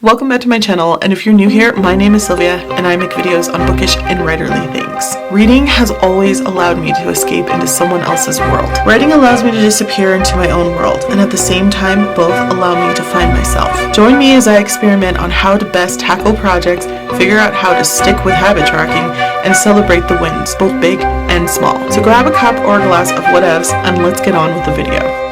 Welcome back to my channel, and if you're new here, my name is Sylvia, and I make videos on bookish and writerly things. Reading has always allowed me to escape into someone else's world. Writing allows me to disappear into my own world, and at the same time, both allow me to find myself. Join me as I experiment on how to best tackle projects, figure out how to stick with habit tracking, and celebrate the wins, both big and small. So grab a cup or a glass of whatevs, and let's get on with the video.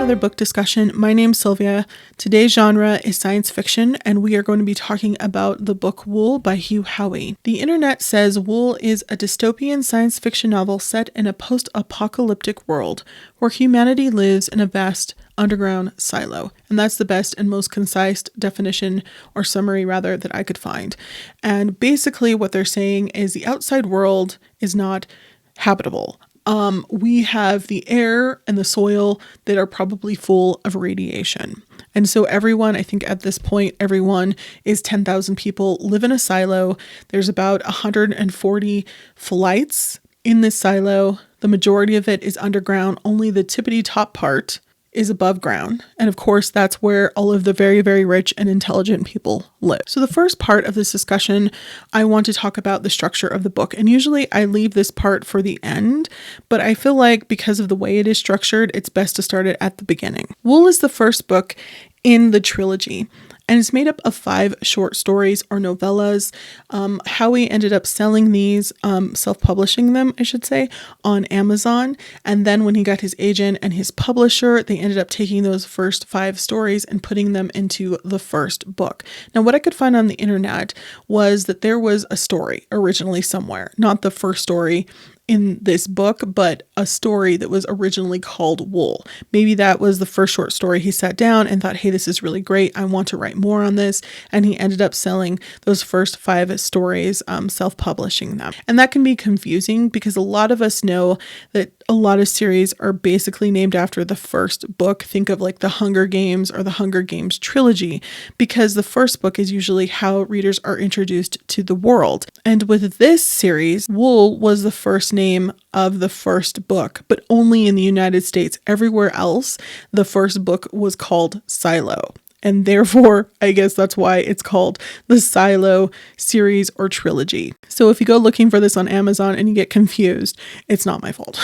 Another book discussion. My name's Sylvia. Today's genre is science fiction, and we are going to be talking about the book Wool by Howey. The internet says Wool is a dystopian science fiction novel set in a post-apocalyptic world where humanity lives in a vast underground silo. And that's the best and most concise definition or summary rather that I could find. And basically what they're saying is the outside world is not habitable. We have the air and the soil that are probably full of radiation. And so everyone, I think at this point, everyone is 10,000 people live in a silo. There's about 140 flights in this silo. The majority of it is underground. Only the tippity top part is above ground. And of course, that's where all of the very, very rich and intelligent people live. So the first part of this discussion, I want to talk about the structure of the book. And usually I leave this part for the end, but I feel like because of the way it is structured, it's best to start it at the beginning. Wool is the first book in the trilogy, and it's made up of 5 short stories or novellas. Howey ended up selling these, self-publishing them, I should say, on Amazon. And then when he got his agent and his publisher, they ended up taking those first 5 stories and putting them into the first book. Now, what I could find on the internet was that there was a story originally somewhere, not the first story in this book, but a story that was originally called Wool. Maybe that was the first short story he sat down and thought, hey, this is really great. I want to write more on this. And he ended up selling those first 5 stories, self-publishing them. And that can be confusing because a lot of us know that a lot of series are basically named after the first book. Think of like the Hunger Games or the Hunger Games trilogy, because the first book is usually how readers are introduced to the world. And with this series, Wool was the first name of the first book, but only in the United States. Everywhere else, the first book was called Silo. And therefore, I guess that's why it's called the Silo series or trilogy. So if you go looking for this on Amazon and you get confused, it's not my fault.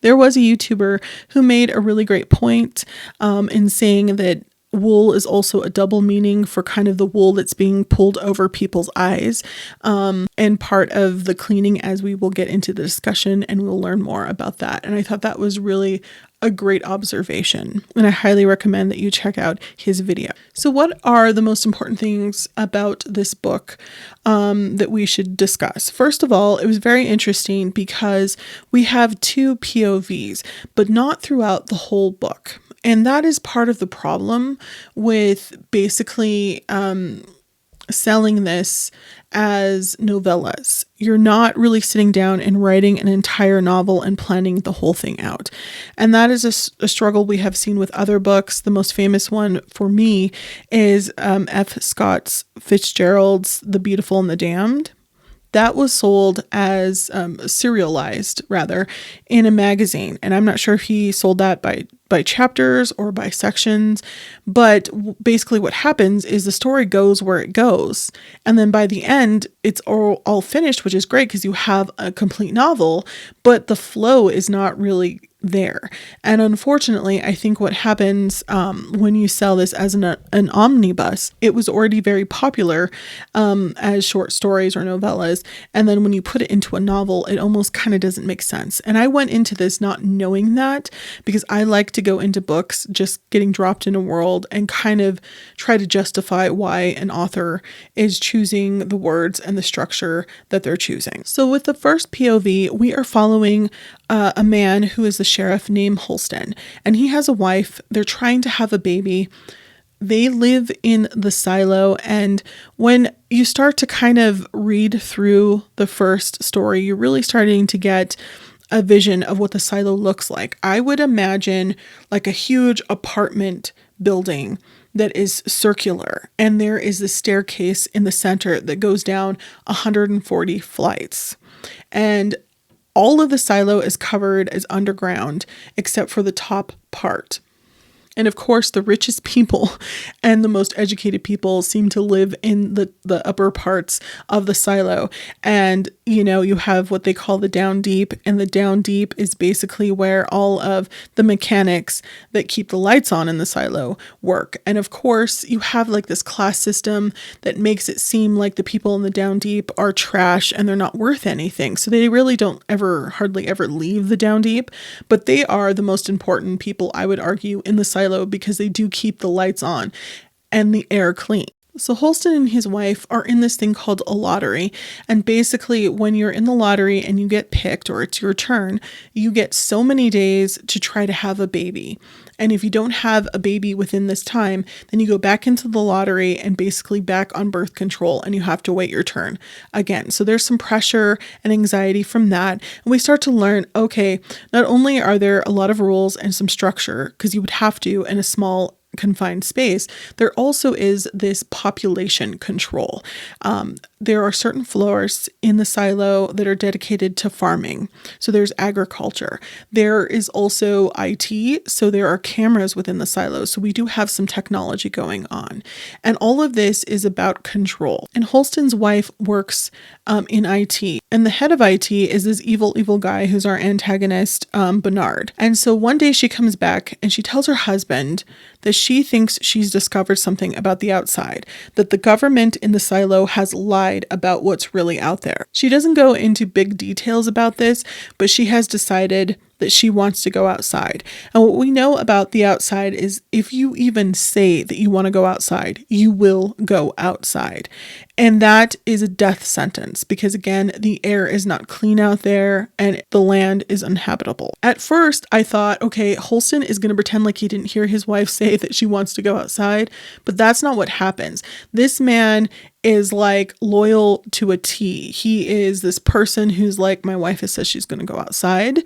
There was a YouTuber who made a really great point in saying that wool is also a double meaning for kind of the wool that's being pulled over people's eyes, and part of the cleaning, as we will get into the discussion and we'll learn more about that. And I thought that was really a great observation, and I highly recommend that you check out his video. So what are the most important things about this book that we should discuss? First of all, it was very interesting because we have 2 POVs, but not throughout the whole book. And that is part of the problem with basically selling this as novellas. You're not really sitting down and writing an entire novel and planning the whole thing out. And that is a struggle we have seen with other books. The most famous one for me is F. Scott Fitzgerald's The Beautiful and the Damned. That was sold as serialized, rather, in a magazine. And I'm not sure if he sold that by chapters or by sections, but basically what happens is the story goes where it goes. And then by the end, it's all finished, which is great because you have a complete novel, but the flow is not really there. And unfortunately, I think what happens when you sell this as an omnibus, it was already very popular as short stories or novellas. And then when you put it into a novel, it almost kind of doesn't make sense. And I went into this not knowing that because I like to go into books just getting dropped in a world and kind of try to justify why an author is choosing the words and the structure that they're choosing. So with the first POV, we are following a man who is the sheriff named Holston, and he has a wife. They're trying to have a baby. They live in the silo, and when you start to kind of read through the first story, you're really starting to get a vision of what the silo looks like. I would imagine like a huge apartment building that is circular, and there is the staircase in the center that goes down 140 flights. And all of the silo is covered as underground except for the top part. And of course, the richest people and the most educated people seem to live in the upper parts of the silo. And, you have what they call the down deep. And the down deep is basically where all of the mechanics that keep the lights on in the silo work. And of course, you have like this class system that makes it seem like the people in the down deep are trash and they're not worth anything. So they really don't hardly ever leave the down deep. But they are the most important people, I would argue, in the silo, because they do keep the lights on and the air clean. So Holston and his wife are in this thing called a lottery. And basically, when you're in the lottery and you get picked, or it's your turn, you get so many days to try to have a baby. And if you don't have a baby within this time, then you go back into the lottery and basically back on birth control, and you have to wait your turn again. So there's some pressure and anxiety from that. And we start to learn, okay, not only are there a lot of rules and some structure, because you would have to in a small confined space, there also is this population control. There are certain floors in the silo that are dedicated to farming. So there's agriculture. There is also IT. So there are cameras within the silos. So we do have some technology going on. And all of this is about control. And Holston's wife works in IT. And the head of IT is this evil guy who's our antagonist, Bernard. And so one day she comes back and she tells her husband that she thinks she's discovered something about the outside, that the government in the silo has lied about what's really out there. She doesn't go into big details about this, but she has decided that she wants to go outside. And what we know about the outside is if you even say that you want to go outside, you will go outside. And that is a death sentence because, again, the air is not clean out there and the land is uninhabitable. At first, I thought, okay, Holston is going to pretend like he didn't hear his wife say that she wants to go outside, but that's not what happens. This man is like loyal to a T. He is this person who's like, my wife has said she's going to go outside,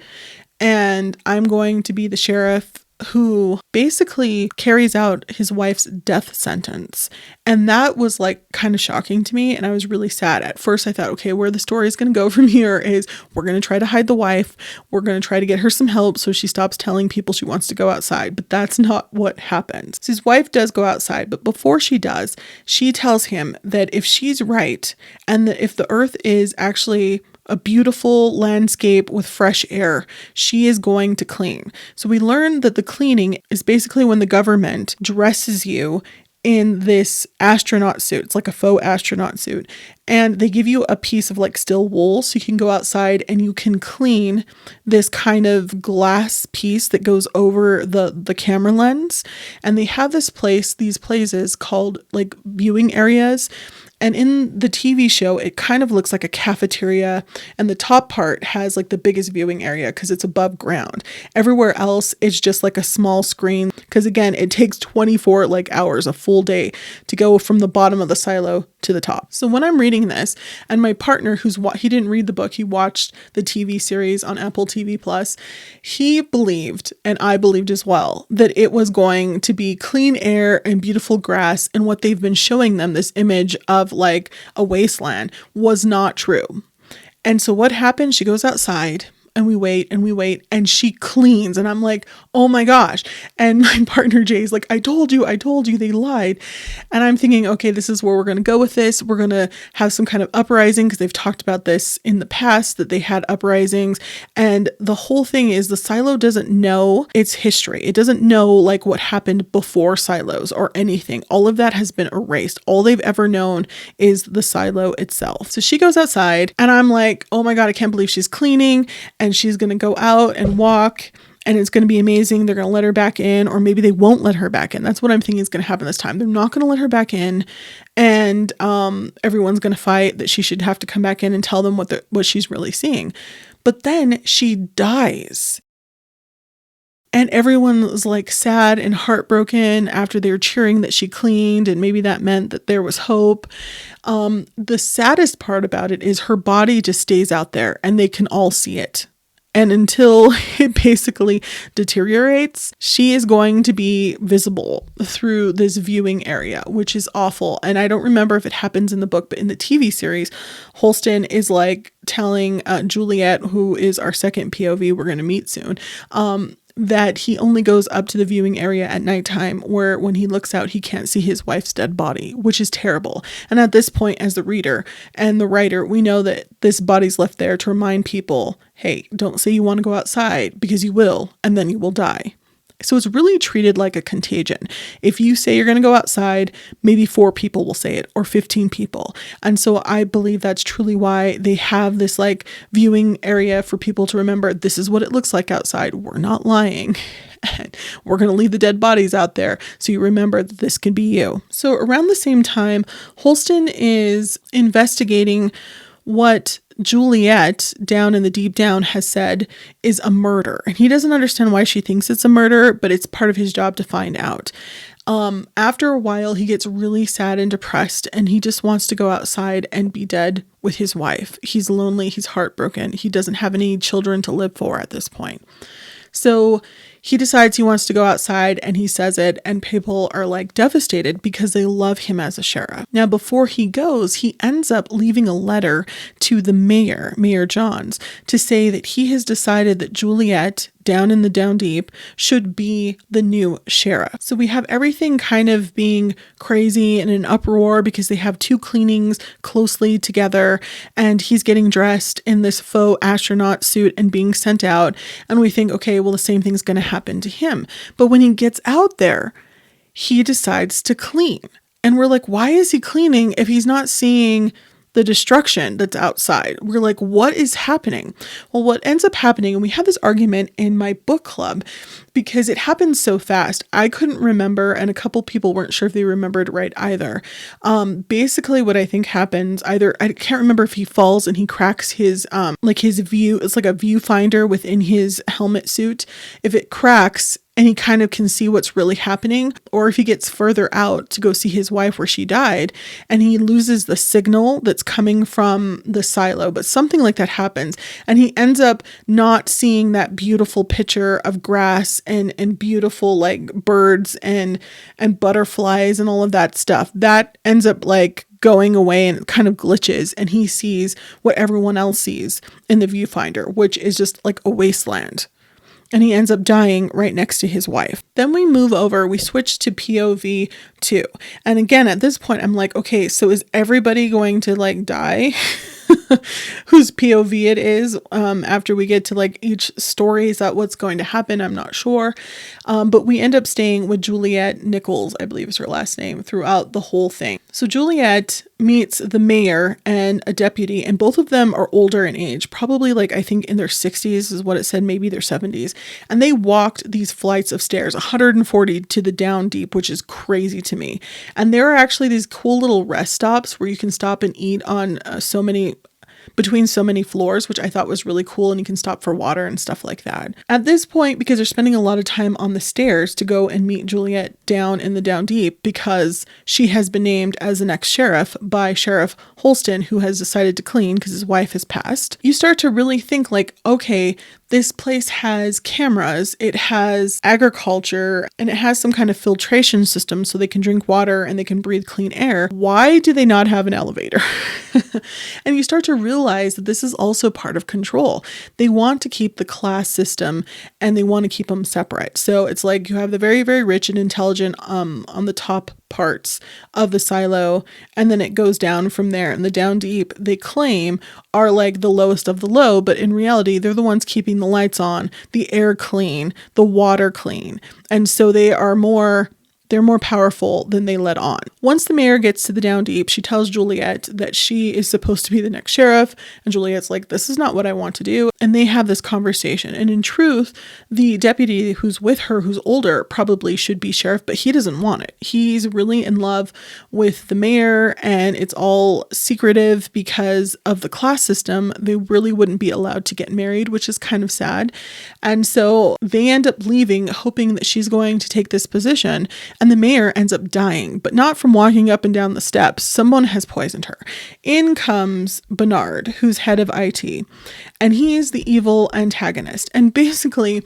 and I'm going to be the sheriff who basically carries out his wife's death sentence. And that was like kind of shocking to me. And I was really sad. At first I thought, okay, where the story is going to go from here is we're going to try to hide the wife. We're going to try to get her some help so she stops telling people she wants to go outside. But that's not what happens. So his wife does go outside. But before she does, she tells him that if she's right and that if the earth is actually a beautiful landscape with fresh air, she is going to clean. So we learn that the cleaning is basically when the government dresses you in this astronaut suit. It's like a faux astronaut suit. And they give you a piece of like still wool so you can go outside and you can clean this kind of glass piece that goes over the camera lens. And they have these places called like viewing areas. And in the TV show, it kind of looks like a cafeteria, and the top part has like the biggest viewing area because it's above ground. Everywhere else, it's just like a small screen because, again, it takes 24 hours, a full day to go from the bottom of the silo to the top. So when I'm reading this, and my partner, he didn't read the book, he watched the TV series on Apple TV Plus, he believed, and I believed as well, that it was going to be clean air and beautiful grass, and what they've been showing them, this image of like a wasteland, was not true. And so what happened? She goes outside and we wait and she cleans, and I'm like, oh my gosh. And my partner Jay's like, I told you they lied. And I'm thinking, okay, this is where we're going to go with this. We're going to have some kind of uprising because they've talked about this in the past, that they had uprisings. And the whole thing is the silo doesn't know its history. It doesn't know like what happened before silos or anything. All of that has been erased. All they've ever known is the silo itself. So she goes outside and I'm like, oh my God, I can't believe she's cleaning. And she's going to go out and walk and it's going to be amazing. They're going to let her back in, or maybe they won't let her back in. That's what I'm thinking is going to happen this time. They're not going to let her back in, and everyone's going to fight that she should have to come back in and tell them what she's really seeing. But then she dies. And everyone was like sad and heartbroken after they were cheering that she cleaned, and maybe that meant that there was hope. The saddest part about it is her body just stays out there and they can all see it. And until it basically deteriorates, she is going to be visible through this viewing area, which is awful. And I don't remember if it happens in the book, but in the TV series, Holston is like telling Juliet, who is our second POV we're going to meet soon, that he only goes up to the viewing area at nighttime, where when he looks out, he can't see his wife's dead body, which is terrible. And at this point, as the reader and the writer, we know that this body's left there to remind people, hey, don't say you want to go outside, because you will, and then you will die. So it's really treated like a contagion. If you say you're going to go outside, maybe 4 people will say it, or 15 people. And so I believe that's truly why they have this like viewing area for people to remember, this is what it looks like outside. We're not lying. We're going to leave the dead bodies out there, so you remember that this could be you. So around the same time, Holston is investigating what Juliet down in the deep down has said is a murder. And he doesn't understand why she thinks it's a murder, but it's part of his job to find out. After a while, he gets really sad and depressed, and he just wants to go outside and be dead with his wife. He's lonely. He's heartbroken. He doesn't have any children to live for at this point. So he decides he wants to go outside, and he says it, and people are like devastated because they love him as a sheriff. Now, before he goes, he ends up leaving a letter to the mayor, Mayor Johns, to say that he has decided that Juliet down in the down deep should be the new sheriff. So we have everything kind of being crazy and an uproar because they have 2 cleanings closely together, and he's getting dressed in this faux astronaut suit and being sent out. And we think, okay, well, the same thing's going to happen to him. But when he gets out there, he decides to clean. And we're like, why is he cleaning if he's not seeing the destruction that's outside? We're like, what is happening? Well, what ends up happening, and we had this argument in my book club because it happened so fast, I couldn't remember, and a couple people weren't sure if they remembered right either. Basically what I think happens, either, I can't remember if he falls and he cracks his, like his view, it's like a viewfinder within his helmet suit. If it cracks, and he kind of can see what's really happening, or if he gets further out to go see his wife where she died, and he loses the signal that's coming from the silo, but something like that happens, and he ends up not seeing that beautiful picture of grass and beautiful like birds and butterflies and all of that stuff. That ends up like going away and kind of glitches, and he sees what everyone else sees in the viewfinder, which is just like a wasteland. And he ends up dying right next to his wife. Then we move over, we switch to POV 2. And again, at this point, I'm like, okay, so is everybody going to like die? Whose POV it is after we get to like each story. Is that what's going to happen? I'm not sure. But we end up staying with Juliet Nichols, I believe is her last name, throughout the whole thing. So Juliet meets the mayor and a deputy, and both of them are older in age, probably like I think in their 60s is what it said, maybe their 70s. And they walked these flights of stairs, 140 to the down deep, which is crazy to me. And there are actually these cool little rest stops where you can stop and eat on between so many floors, which I thought was really cool, and you can stop for water and stuff like that. At this point, because they're spending a lot of time on the stairs to go and meet Juliet down in the down deep, because she has been named as the next sheriff by Sheriff Holston, who has decided to clean because his wife has passed, you start to really think like, okay, this place has cameras, it has agriculture, and it has some kind of filtration system so they can drink water and they can breathe clean air. Why do they not have an elevator? And you start to realize that this is also part of control. They want to keep the class system and they want to keep them separate. So it's like you have the very, very rich and intelligent on the top parts of the silo, and then it goes down from there. And the down deep, they claim, are like the lowest of the low, but in reality, they're the ones keeping the lights on, the air clean, the water clean. And so they're more powerful than they let on. Once the mayor gets to the down deep, she tells Juliet that she is supposed to be the next sheriff, and Juliet's like, this is not what I want to do. And they have this conversation. And in truth, the deputy who's with her, who's older, probably should be sheriff, but he doesn't want it. He's really in love with the mayor, and it's all secretive because of the class system. They really wouldn't be allowed to get married, which is kind of sad. And so they end up leaving, hoping that she's going to take this position. And the mayor ends up dying, but not from walking up and down the steps. Someone has poisoned her. In comes Bernard, who's head of IT, and he is the evil antagonist. And basically,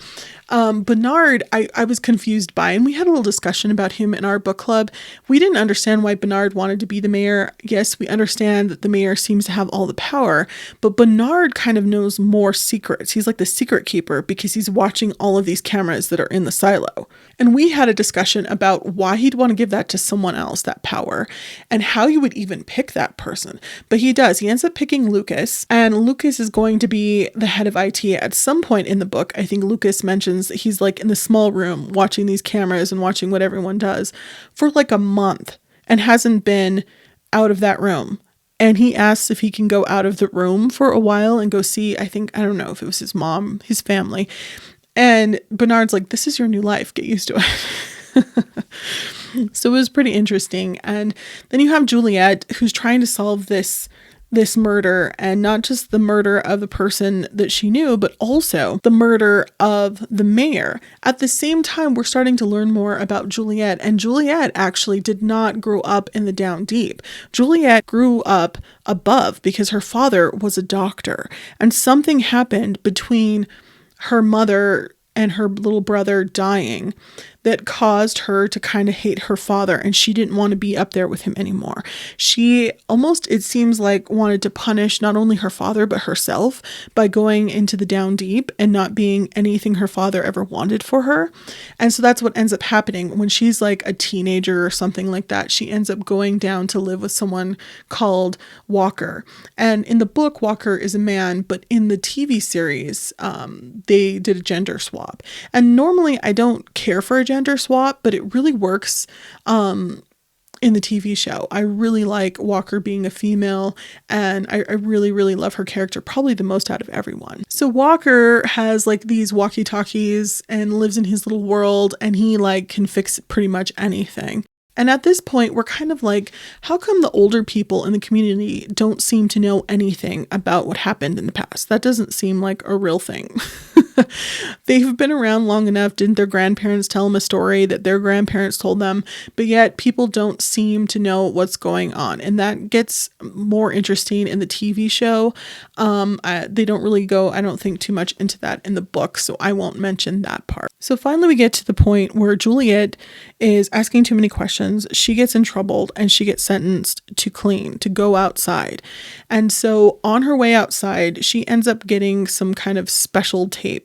Bernard, I was confused by, and we had a little discussion about him in our book club. We didn't understand why Bernard wanted to be the mayor. Yes, we understand that the mayor seems to have all the power, but Bernard kind of knows more secrets. He's like the secret keeper because he's watching all of these cameras that are in the silo. And we had a discussion about why he'd want to give that to someone else, that power, and how you would even pick that person. But he does. He ends up picking Lucas, and Lucas is going to be the head of IT at some point in the book. I think Lucas mentions that he's like in the small room watching these cameras and watching what everyone does for like a month and hasn't been out of that room. And he asks if he can go out of the room for a while and go see, I don't know if it was his mom, his family. And Bernard's like, this is your new life. Get used to it. So it was pretty interesting. And then you have Juliet, who's trying to solve this murder, and not just the murder of the person that she knew, but also the murder of the mayor. At the same time, we're starting to learn more about Juliet, and Juliet actually did not grow up in the down deep. Juliet grew up above because her father was a doctor, and something happened between her mother and her little brother dying that caused her to kind of hate her father, and she didn't want to be up there with him anymore. She almost, it seems like, wanted to punish not only her father but herself by going into the down deep and not being anything her father ever wanted for her. And so that's what ends up happening when she's like a teenager or something like that. She ends up going down to live with someone called Walker. And in the book, Walker is a man, but in the TV series, they did a gender swap. And normally I don't care for a gender swap, but it really works in the TV show. I really like Walker being a female, and I really, really love her character, probably the most out of everyone. So Walker has like these walkie-talkies and lives in his little world, and he like can fix pretty much anything. And at this point, we're kind of like, how come the older people in the community don't seem to know anything about what happened in the past? That doesn't seem like a real thing. They've been around long enough. Didn't their grandparents tell them a story that their grandparents told them? But yet people don't seem to know what's going on. And that gets more interesting in the TV show. They don't really go, I don't think, too much into that in the book, so I won't mention that part. So finally we get to the point where Juliet is asking too many questions. She gets in trouble and she gets sentenced to clean, to go outside. And so on her way outside, she ends up getting some kind of special tape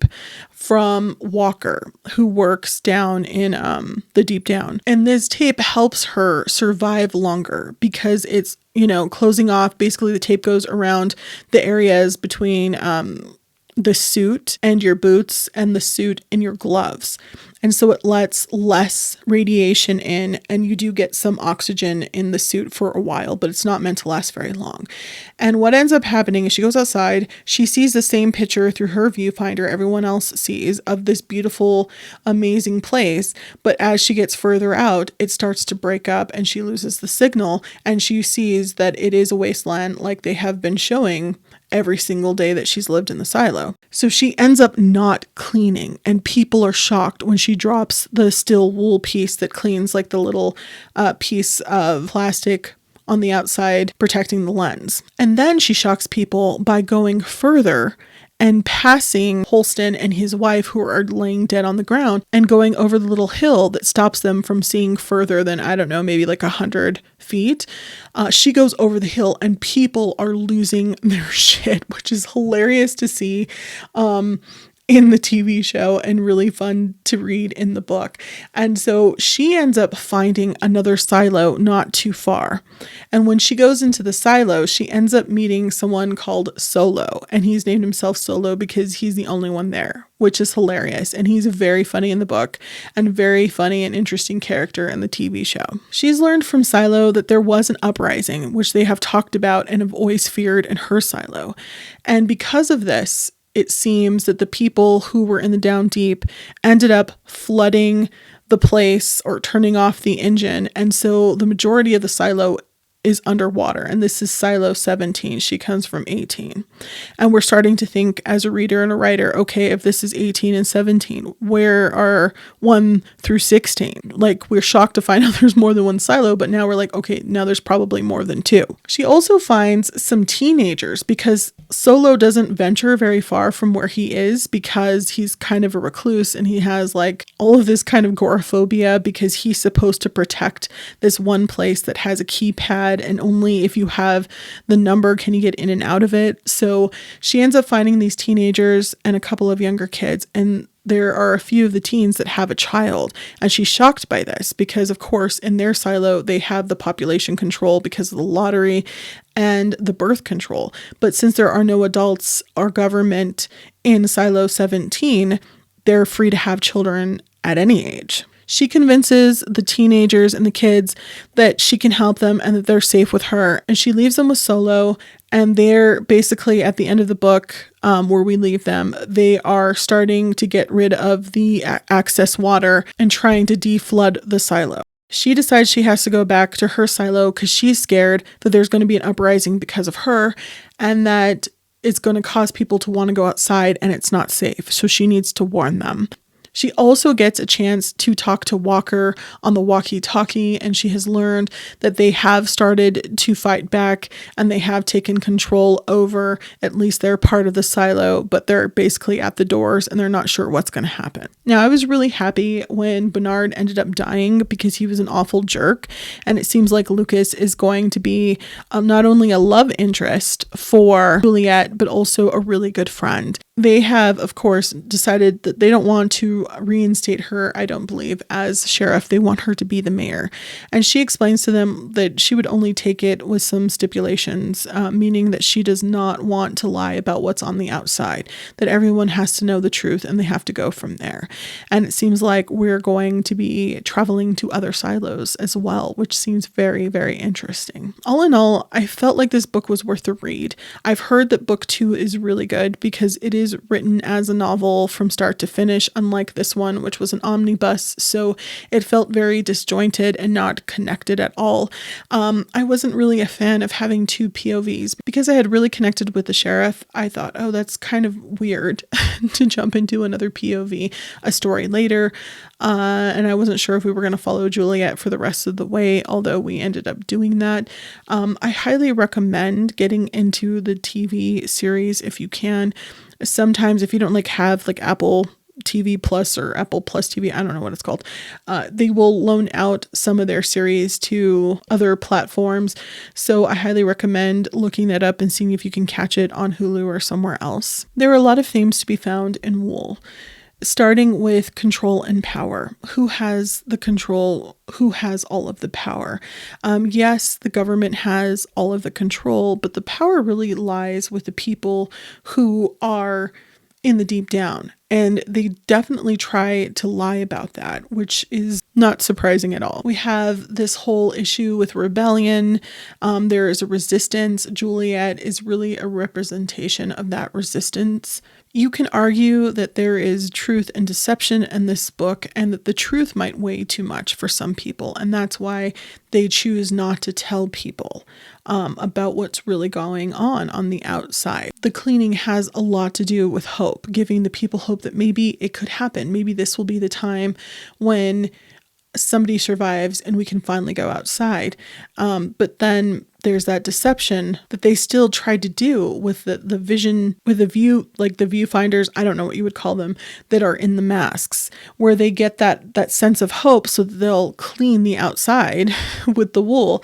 from Walker, who works down in the deep down. And this tape helps her survive longer because it's, closing off. Basically, the tape goes around the areas between the suit and your boots and the suit and your gloves. And so it lets less radiation in, and you do get some oxygen in the suit for a while, but it's not meant to last very long. And what ends up happening is she goes outside, she sees the same picture through her viewfinder everyone else sees of this beautiful, amazing place. But as she gets further out, it starts to break up and she loses the signal, and she sees that it is a wasteland like they have been showing every single day that she's lived in the silo. So she ends up not cleaning, and people are shocked when she drops the steel wool piece that cleans like the little piece of plastic on the outside protecting the lens. And then she shocks people by going further and passing Holston and his wife, who are laying dead on the ground, and going over the little hill that stops them from seeing further than, I don't know, maybe like 100 feet. She goes over the hill and people are losing their shit, which is hilarious to see in the TV show and really fun to read in the book. And so she ends up finding another silo not too far. And when she goes into the silo, she ends up meeting someone called Solo. And he's named himself Solo because he's the only one there, which is hilarious. And he's very funny in the book and very funny and interesting character in the TV show. She's learned from Silo that there was an uprising, which they have talked about and have always feared in her silo. And because of this, it seems that the people who were in the down deep ended up flooding the place or turning off the engine. And so the majority of the silo is underwater, and this is Silo 17. She comes from 18. And we're starting to think as a reader and a writer, okay, if this is 18 and 17, where are 1 through 16? Like, we're shocked to find out there's more than one silo, but now we're like, okay, now there's probably more than 2. She also finds some teenagers because Solo doesn't venture very far from where he is because he's kind of a recluse and he has like all of this kind of agoraphobia because he's supposed to protect this one place that has a keypad, and only if you have the number can you get in and out of it. So she ends up finding these teenagers and a couple of younger kids, and there are a few of the teens that have a child, and she's shocked by this because, of course, in their silo, they have the population control because of the lottery and the birth control. But since there are no adults or government in Silo 17, they're free to have children at any age. She convinces the teenagers and the kids that she can help them and that they're safe with her. And she leaves them with Solo. And they're basically at the end of the book where we leave them, they are starting to get rid of the access water and trying to deflood the silo. She decides she has to go back to her silo because she's scared that there's going to be an uprising because of her and that it's going to cause people to want to go outside and it's not safe. So she needs to warn them. She also gets a chance to talk to Walker on the walkie-talkie, and she has learned that they have started to fight back and they have taken control over at least their part of the silo, but they're basically at the doors and they're not sure what's going to happen. Now, I was really happy when Bernard ended up dying because he was an awful jerk, and it seems like Lucas is going to be not only a love interest for Juliet, but also a really good friend. They have, of course, decided that they don't want to reinstate her, I don't believe, as sheriff. They want her to be the mayor. And she explains to them that she would only take it with some stipulations, meaning that she does not want to lie about what's on the outside, that everyone has to know the truth and they have to go from there. And it seems like we're going to be traveling to other silos as well, which seems very, very interesting. All in all, I felt like this book was worth a read. I've heard that book 2 is really good because it is written as a novel from start to finish, unlike this one, which was an omnibus, so it felt very disjointed and not connected at all. I wasn't really a fan of having 2 POVs because I had really connected with the sheriff. I thought, oh, that's kind of weird to jump into another POV a story later, and I wasn't sure if we were going to follow Juliet for the rest of the way, although we ended up doing that. I highly recommend getting into the TV series if you can. Sometimes if you don't have Apple TV Plus or Apple Plus TV, I don't know what it's called, they will loan out some of their series to other platforms. So I highly recommend looking that up and seeing if you can catch it on Hulu or somewhere else. There are a lot of themes to be found in Wool, starting with control and power. Who has the control? Who has all of the power? Yes, the government has all of the control, but the power really lies with the people who are in the deep down. And they definitely try to lie about that, which is not surprising at all. We have this whole issue with rebellion. There is a resistance. Juliet is really a representation of that resistance. You can argue that there is truth and deception in this book and that the truth might weigh too much for some people. And that's why they choose not to tell people about what's really going on the outside. The cleaning has a lot to do with hope, giving the people hope that maybe it could happen. Maybe this will be the time when somebody survives and we can finally go outside. But then there's that deception that they still tried to do with the vision, with the view, like the viewfinders, I don't know what you would call them, that are in the masks, where they get that sense of hope so that they'll clean the outside with the wool.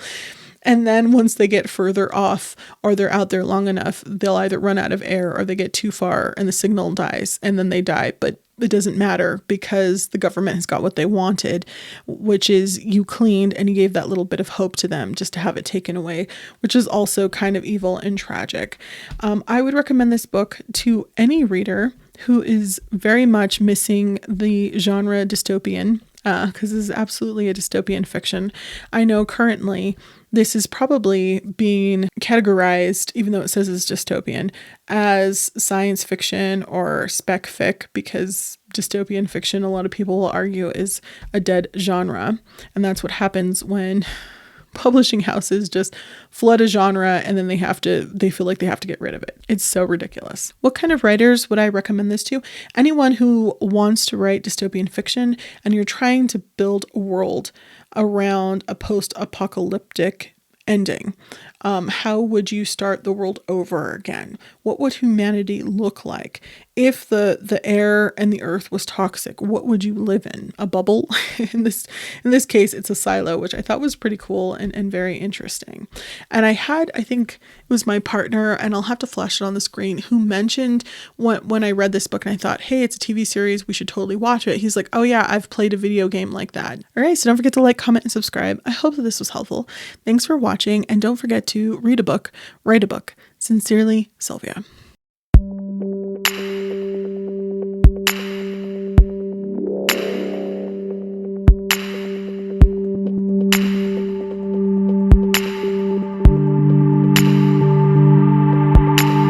And then once they get further off or they're out there long enough, they'll either run out of air or they get too far and the signal dies and then they die. But it doesn't matter because the government has got what they wanted, which is you cleaned and you gave that little bit of hope to them just to have it taken away, which is also kind of evil and tragic. I would recommend this book to any reader who is very much missing the genre dystopian, because this is absolutely a dystopian fiction. I know currently this is probably being categorized, even though it says it's dystopian, as science fiction or spec fic, because dystopian fiction, a lot of people will argue, is a dead genre. And that's what happens when publishing houses just flood a genre and then they feel like they have to get rid of it. It's so ridiculous. What kind of writers would I recommend this to? Anyone who wants to write dystopian fiction and you're trying to build a world around a post-apocalyptic ending. How would you start the world over again? What would humanity look like? If the air and the earth was toxic, what would you live in? A bubble? in this case, it's a silo, which I thought was pretty cool and very interesting. And I think it was my partner, and I'll have to flash it on the screen, who mentioned when I read this book and I thought, hey, it's a TV series, we should totally watch it. He's like, oh yeah, I've played a video game like that. All right, so don't forget to like, comment, and subscribe. I hope that this was helpful. Thanks for watching, and don't forget to read a book, write a book. Sincerely, Sylvia.